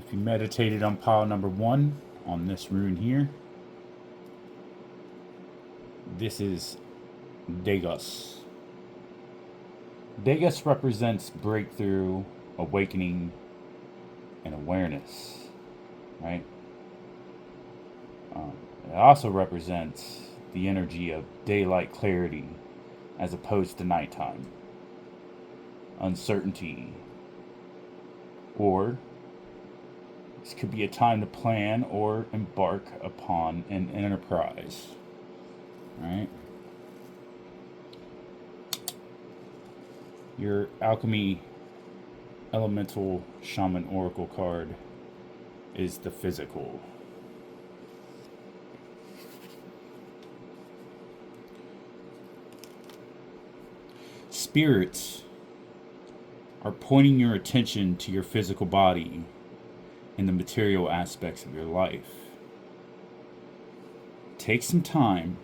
If you meditated on pile number 1 on this rune here, this is Degas. Degas represents breakthrough, awakening, and awareness, right? It also represents the energy of daylight clarity as opposed to nighttime, uncertainty, or this could be a time to plan or embark upon an enterprise, right? Your Alchemy Elemental Shaman Oracle card is the physical. Spirits are pointing your attention to your physical body and the material aspects of your life. Take some time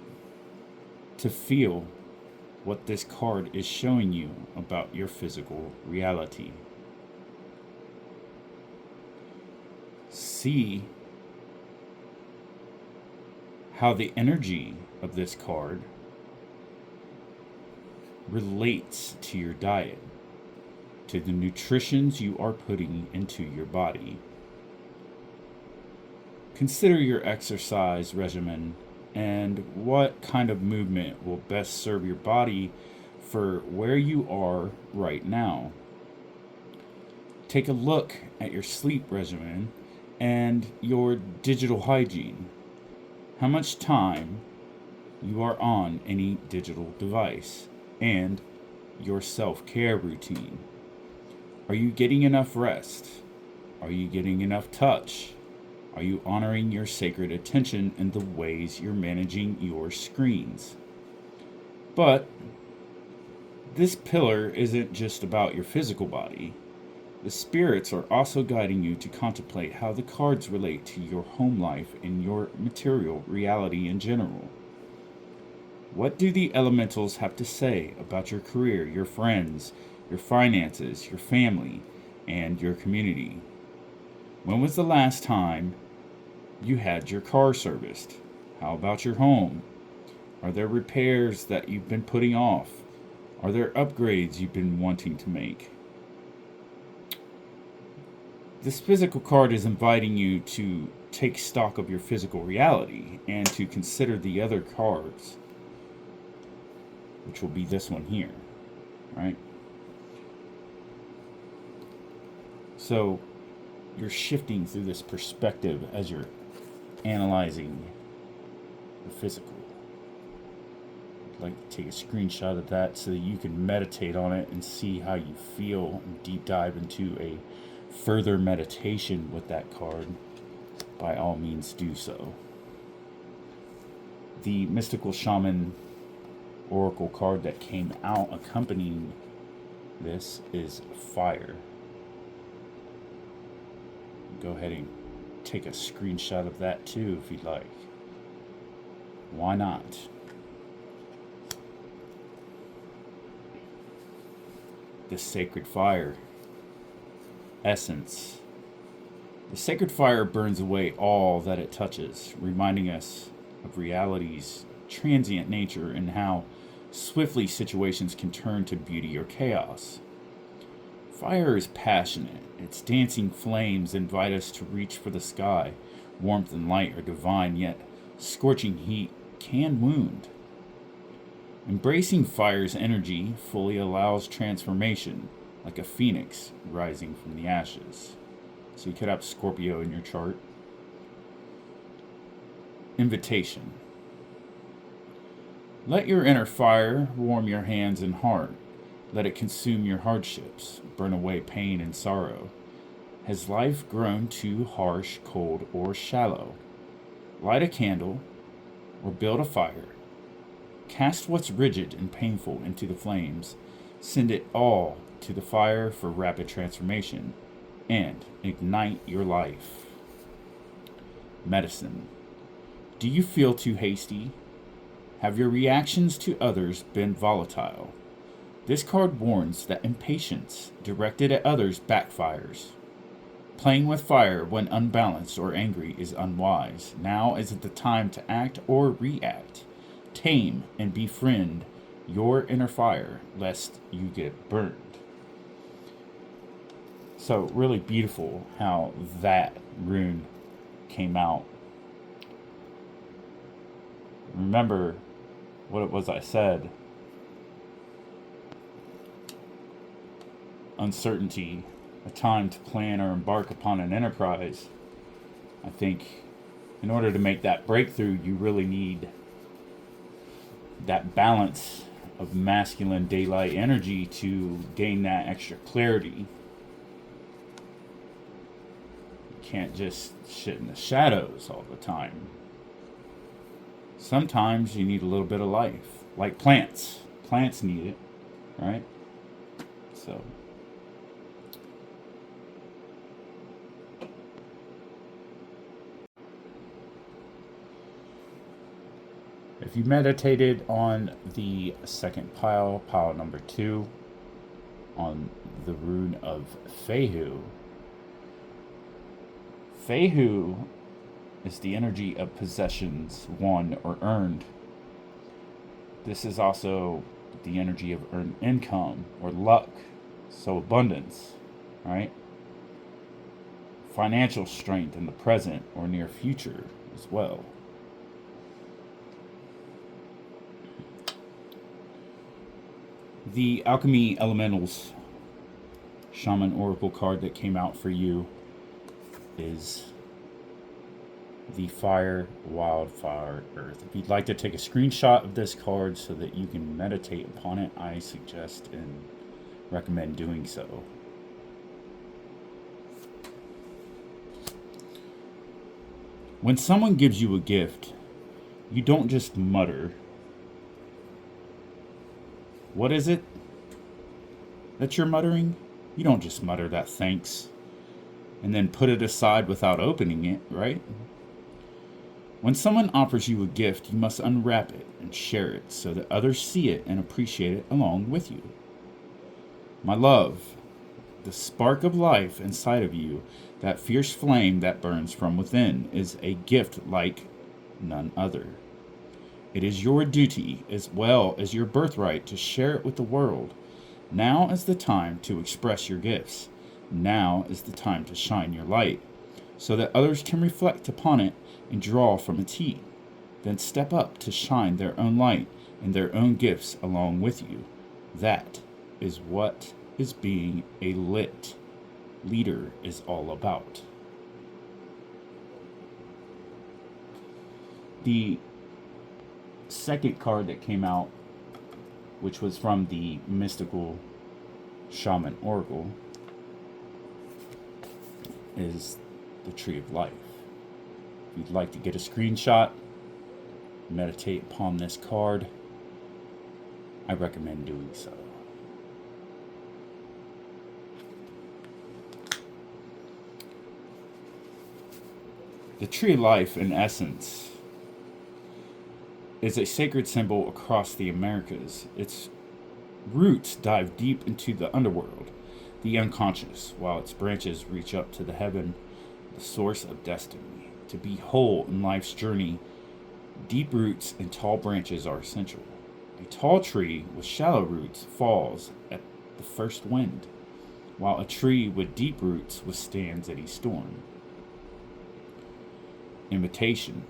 to feel what this card is showing you about your physical reality. See how the energy of this card relates to your diet, to the nutritions you are putting into your body. Consider your exercise regimen and what kind of movement will best serve your body for where you are right now. Take a look at your sleep regimen and your digital hygiene. How much time you are on any digital device, and your self-care routine. Are you getting enough rest? Are you getting enough touch? Are you honoring your sacred attention in the ways you're managing your screens? But this pillar isn't just about your physical body. The spirits are also guiding you to contemplate how the cards relate to your home life and your material reality in general. What do the elementals have to say about your career, your friends, your finances, your family, and your community? When was the last time you had your car serviced? How about your home? Are there repairs that you've been putting off? Are there upgrades you've been wanting to make? This physical card is inviting you to take stock of your physical reality and to consider the other cards, which will be this one here, right? So you're shifting through this perspective as you're analyzing the physical. I'd like to take a screenshot of that so that you can meditate on it and see how you feel and deep dive into a further meditation with that card. By all means, do so. The Mystical Shaman Oracle card that came out accompanying this is Fire. Go ahead and take a screenshot of that too if you'd like. Why not? The Sacred Fire. Essence. The sacred fire burns away all that it touches, reminding us of reality's transient nature and how swiftly situations can turn to beauty or chaos. Fire is passionate. Its dancing flames invite us to reach for the sky. Warmth and light are divine, yet scorching heat can wound. Embracing fire's energy fully allows transformation, like a phoenix rising from the ashes. So you could have Scorpio in your chart. Invitation. Let your inner fire warm your hands and heart. Let it consume your hardships, burn away pain and sorrow. Has life grown too harsh, cold, or shallow? Light a candle or build a fire. Cast what's rigid and painful into the flames. Send it all to the fire for rapid transformation and ignite your life. Medicine. Do you feel too hasty? Have your reactions to others been volatile? This card warns that impatience directed at others backfires. Playing with fire when unbalanced or angry is unwise. Now isn't the time to act or react. Tame and befriend your inner fire, lest you get burned. So, really beautiful how that rune came out. Remember what it was I said. Uncertainty, a time to plan or embark upon an enterprise. I think in order to make that breakthrough, you really need that balance of masculine daylight energy to gain that extra clarity. You can't just sit in the shadows all the time. Sometimes you need a little bit of life, like plants. Plants need it, right? So if you meditated on the second pile, pile number 2, on the rune of Fehu, Fehu is the energy of possessions won or earned. This is also the energy of earned income or luck, so abundance, right? Financial strength in the present or near future as well. The Alchemy Elementals Shaman Oracle card that came out for you is the Fire, Wildfire, Earth. If you'd like to take a screenshot of this card so that you can meditate upon it, I suggest and recommend doing so. When someone gives you a gift, you don't just mutter. What is it that you're muttering? You don't just mutter that thanks and then put it aside without opening it, right? When someone offers you a gift, you must unwrap it and share it so that others see it and appreciate it along with you. My love, the spark of life inside of you, that fierce flame that burns from within, is a gift like none other. It is your duty as well as your birthright to share it with the world. Now is the time to express your gifts. Now is the time to shine your light, so that others can reflect upon it and draw from its heat. Then step up to shine their own light and their own gifts along with you. That is what is being a lit leader is all about. The second card that came out, which was from the Mystical Shaman Oracle, is the Tree of Life. If you'd like to get a screenshot, meditate upon this card, I recommend doing so. The Tree of Life, in essence, is a sacred symbol across the Americas. Its roots dive deep into the underworld, the unconscious, while its branches reach up to the heaven, the source of destiny. To be whole in life's journey, deep roots and tall branches are essential. A tall tree with shallow roots falls at the first wind, while a tree with deep roots withstands any storm. Invitation.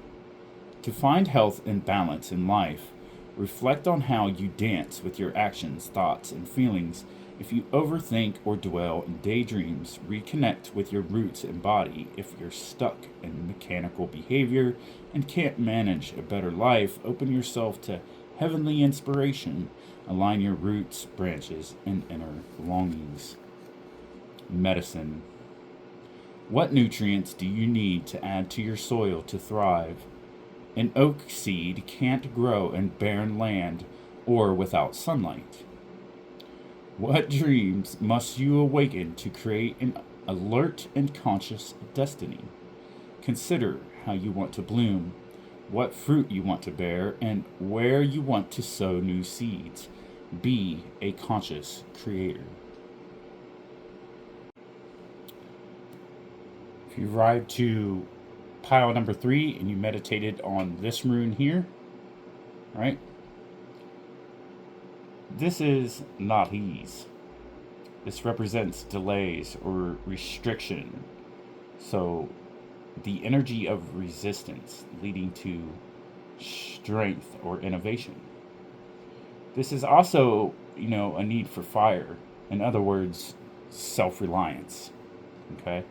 To find health and balance in life, reflect on how you dance with your actions, thoughts, and feelings. If you overthink or dwell in daydreams, reconnect with your roots and body. If you're stuck in mechanical behavior and can't manage a better life, open yourself to heavenly inspiration. Align your roots, branches, and inner longings. Medicine. What nutrients do you need to add to your soil to thrive? An oak seed can't grow in barren land or without sunlight. What dreams must you awaken to create an alert and conscious destiny? Consider how you want to bloom, what fruit you want to bear, and where you want to sow new seeds. Be a conscious creator. If you arrive to pile number 3 and you meditated on this rune here, right? This is not ease. This represents delays or restriction. So the energy of resistance leading to strength or innovation. This is also, a need for fire. In other words, self-reliance. Okay?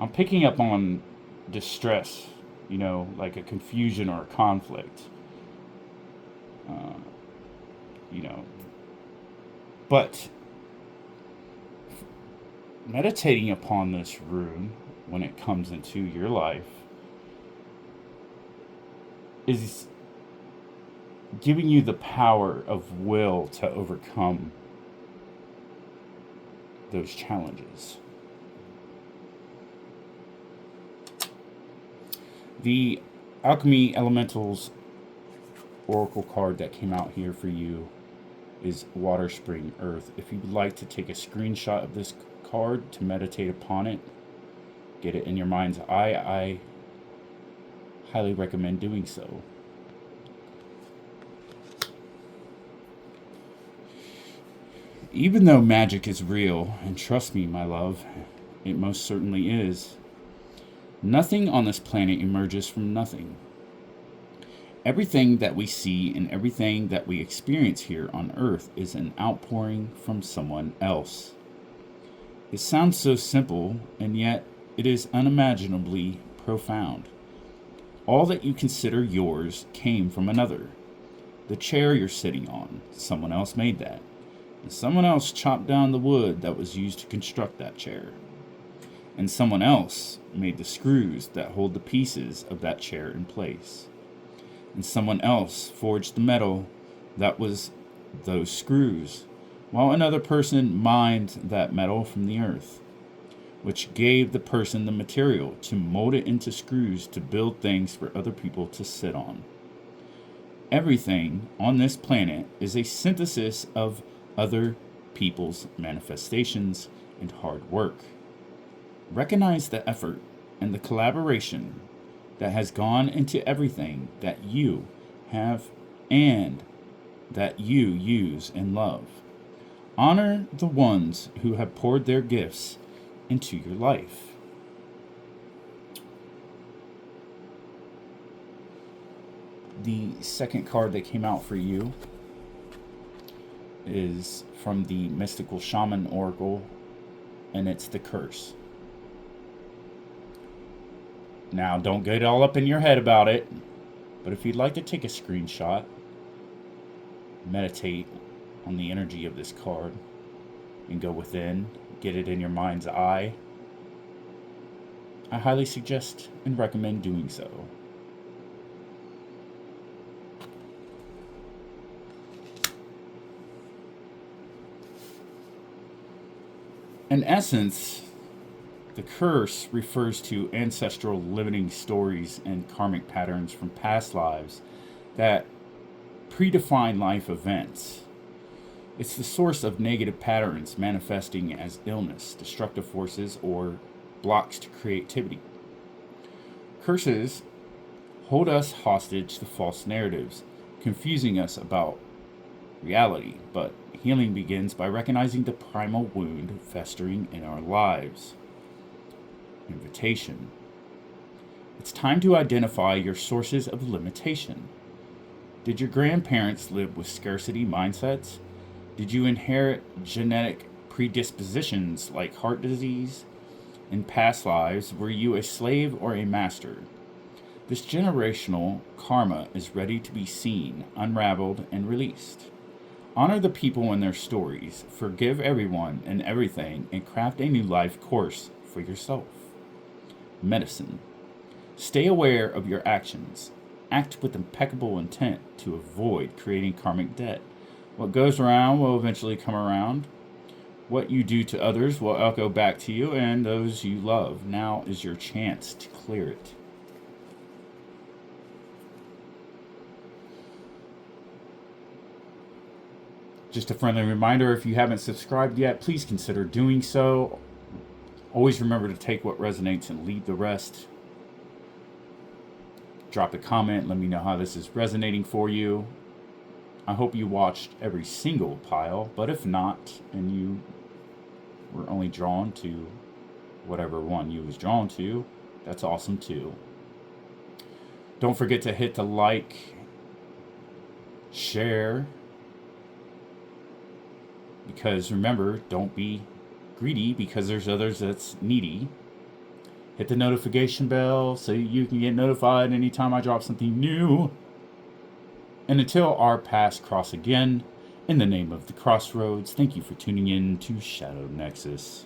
I'm picking up on distress, like a confusion or a conflict. Uh, you know, but meditating upon this rune when it comes into your life is giving you the power of will to overcome those challenges. The Alchemy Elementals Oracle card that came out here for you is Water Spring Earth. If you would like to take a screenshot of this card to meditate upon it, get it in your mind's eye, I highly recommend doing so. Even though magic is real, and trust me, my love, it most certainly is, nothing on this planet emerges from nothing. Everything that we see and everything that we experience here on Earth is an outpouring from someone else. It sounds so simple, and yet it is unimaginably profound. All that you consider yours came from another. The chair you're sitting on, someone else made that. And someone else chopped down the wood that was used to construct that chair. And someone else made the screws that hold the pieces of that chair in place. And someone else forged the metal that was those screws, while another person mined that metal from the earth, which gave the person the material to mold it into screws to build things for other people to sit on. Everything on this planet is a synthesis of other people's manifestations and hard work. Recognize the effort and the collaboration that has gone into everything that you have and that you use and love. Honor the ones who have poured their gifts into your life. The second card that came out for you is from the Mystical Shaman Oracle, and it's the Curse. Now, don't get all up in your head about it, but if you'd like to take a screenshot, meditate on the energy of this card, and go within, get it in your mind's eye, I highly suggest and recommend doing so. In essence, the curse refers to ancestral limiting stories and karmic patterns from past lives that predefine life events. It's the source of negative patterns manifesting as illness, destructive forces, or blocks to creativity. Curses hold us hostage to false narratives, confusing us about reality, but healing begins by recognizing the primal wound festering in our lives. Invitation. It's time to identify your sources of limitation. Did your grandparents live with scarcity mindsets? Did you inherit genetic predispositions like heart disease? In past lives, were you a slave or a master? This generational karma is ready to be seen, unraveled, and released. Honor the people and their stories, forgive everyone and everything, and craft a new life course for yourself. Medicine. Stay aware of your actions. Act with impeccable intent to avoid creating karmic debt. What goes around will eventually come around. What you do to others will echo back to you and those you love. Now is your chance to clear it. Just a friendly reminder, if you haven't subscribed yet, please consider doing so. Always remember to take what resonates and leave the rest. Drop a comment. Let me know how this is resonating for you. I hope you watched every single pile, but if not, and you were only drawn to whatever one you was drawn to, that's awesome too. Don't forget to hit the like, share, because remember, don't be greedy because there's others that's needy. Hit the notification bell so you can get notified anytime I drop something new. And until our paths cross again, in the name of the Crossroads, thank you for tuning in to Shadow Nexus.